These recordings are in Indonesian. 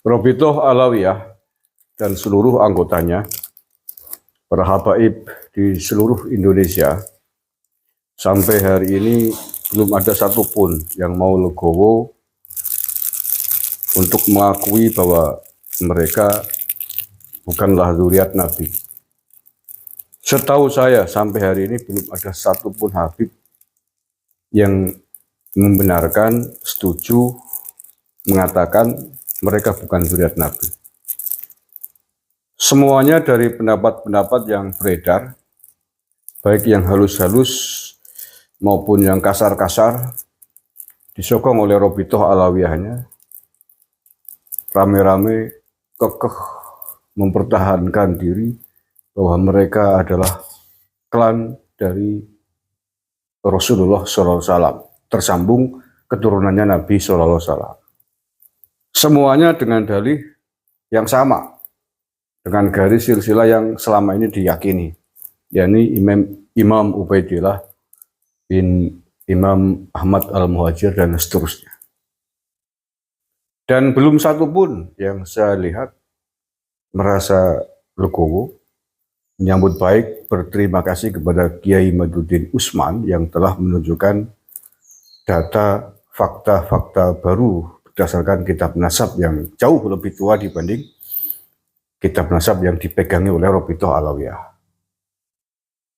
Robitoh Alawiyah dan seluruh anggotanya, para habaib di seluruh Indonesia, sampai hari ini belum ada satupun yang mau legowo untuk mengakui bahwa mereka bukanlah zuriat Nabi. Setahu saya sampai hari ini belum ada satupun habib yang membenarkan, setuju, mengatakan mereka bukan zuriat Nabi. Semuanya dari pendapat-pendapat yang beredar, baik yang halus-halus maupun yang kasar-kasar, disokong oleh Robitoh Alawiyahnya, rame-rame kekeh mempertahankan diri bahwa mereka adalah klan dari Rasulullah SAW, tersambung keturunannya Nabi SAW. Semuanya dengan dalih yang sama, dengan garis silsilah yang selama ini diyakini, yakni Imam Ubaidillah bin Imam Ahmad Al-Muhajir dan seterusnya. Dan belum satu pun yang saya lihat merasa legowo, menyambut baik, berterima kasih kepada Kiai Maduddin Usman yang telah menunjukkan data fakta-fakta baru berdasarkan kitab nasab yang jauh lebih tua dibanding kitab nasab yang dipegangi oleh Robitoh Alawiyah.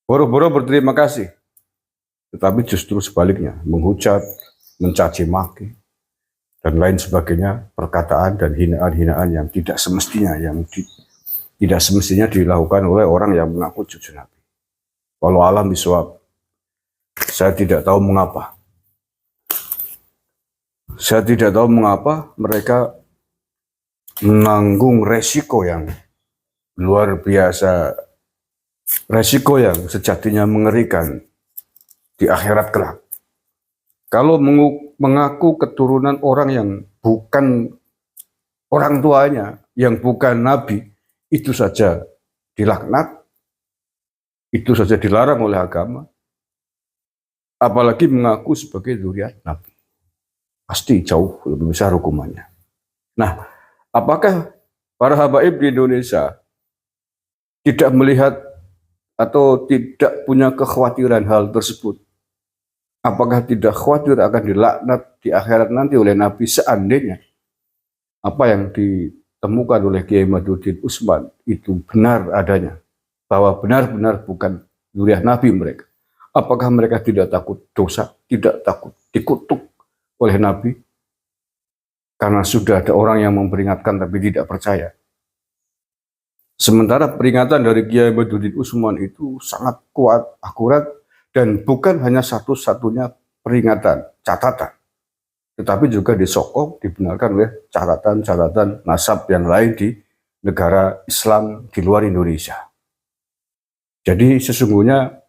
Boro-boro berterima kasih, tetapi justru sebaliknya, menghujat, mencaci maki, dan lain sebagainya, perkataan dan hinaan-hinaan yang tidak semestinya, tidak semestinya dilakukan oleh orang yang mengaku cucu Nabi. Walau alam bisawab, saya tidak tahu mengapa. Saya tidak tahu mengapa mereka menanggung resiko yang luar biasa, resiko yang sejatinya mengerikan di akhirat kelak. Kalau mengaku keturunan orang yang bukan orang tuanya, yang bukan Nabi, itu saja dilaknat, itu saja dilarang oleh agama, apalagi mengaku sebagai zuriat Nabi. Pasti jauh lebih besar hukumannya. Nah, apakah para habaib di Indonesia tidak melihat atau tidak punya kekhawatiran hal tersebut? Apakah tidak khawatir akan dilaknat di akhirat nanti oleh Nabi seandainya apa yang ditemukan oleh Kiai Maduddin Usman itu benar adanya, bahwa benar-benar bukan zuriat Nabi mereka? Apakah mereka tidak takut dosa, tidak takut dikutuk oleh Nabi karena sudah ada orang yang memperingatkan tapi tidak percaya? Sementara peringatan dari Kiai Maduddin Usman itu sangat kuat, akurat, dan bukan hanya satu-satunya peringatan, catatan, tetapi juga disokong, dibenarkan oleh catatan-catatan nasab yang lain di negara Islam di luar Indonesia. Jadi sesungguhnya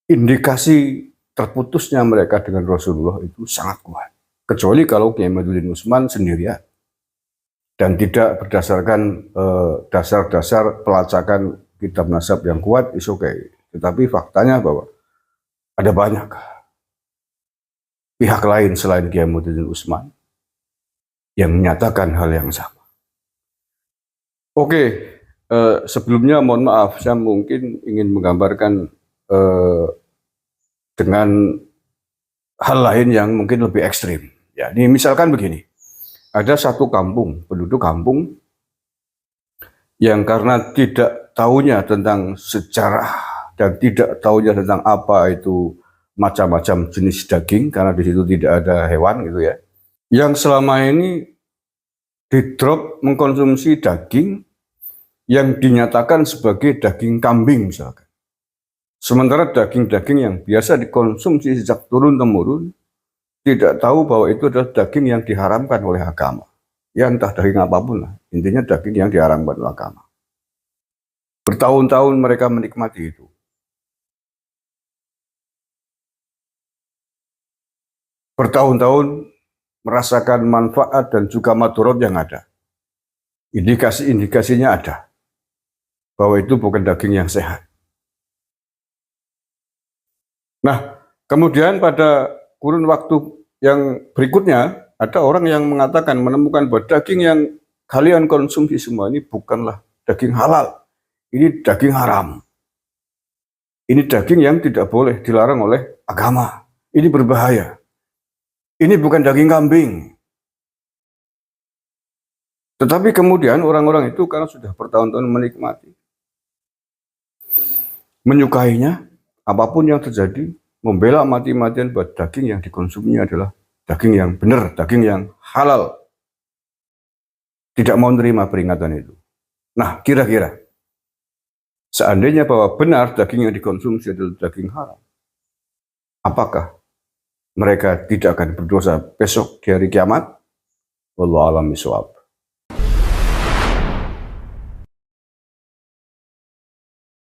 indikasi terputusnya mereka dengan Rasulullah itu sangat kuat. Kecuali kalau Kiai Maduddin Usman sendirian dan tidak berdasarkan dasar-dasar pelacakan kitab nasab yang kuat, is okay. Tetapi faktanya bahwa ada banyak pihak lain selain Kiai Maduddin Usman yang menyatakan hal yang sama. Oke, sebelumnya mohon maaf, saya mungkin ingin menggambarkan dengan hal lain yang mungkin lebih ekstrim. Ya, ini misalkan begini, ada satu kampung, penduduk kampung yang karena tidak tahunya tentang sejarah dan tidak tahunya tentang apa itu macam-macam jenis daging, karena di situ tidak ada hewan gitu ya, yang selama ini didrop mengkonsumsi daging yang dinyatakan sebagai daging kambing misalkan. Sementara daging-daging yang biasa dikonsumsi sejak turun-temurun tidak tahu bahwa itu adalah daging yang diharamkan oleh agama. Ya entah daging apapun lah, intinya daging yang diharamkan oleh agama. Bertahun-tahun mereka menikmati itu. Bertahun-tahun merasakan manfaat dan juga madorot yang ada. Indikasi-indikasinya ada bahwa itu bukan daging yang sehat. Nah, kemudian pada kurun waktu yang berikutnya ada orang yang mengatakan, menemukan bahwa daging yang kalian konsumsi semua ini bukanlah daging halal. Ini daging haram. Ini daging yang tidak boleh, dilarang oleh agama. Ini berbahaya. Ini bukan daging kambing. Tetapi kemudian orang-orang itu karena sudah bertahun-tahun menikmati, menyukainya, apapun yang terjadi, membela mati-matian bahwa daging yang dikonsumsinya adalah daging yang benar, daging yang halal. Tidak mau menerima peringatan itu. Nah, kira-kira seandainya bahwa benar daging yang dikonsumsi adalah daging haram, apakah mereka tidak akan berdosa besok di hari kiamat? Wallahu a'lam bishawab.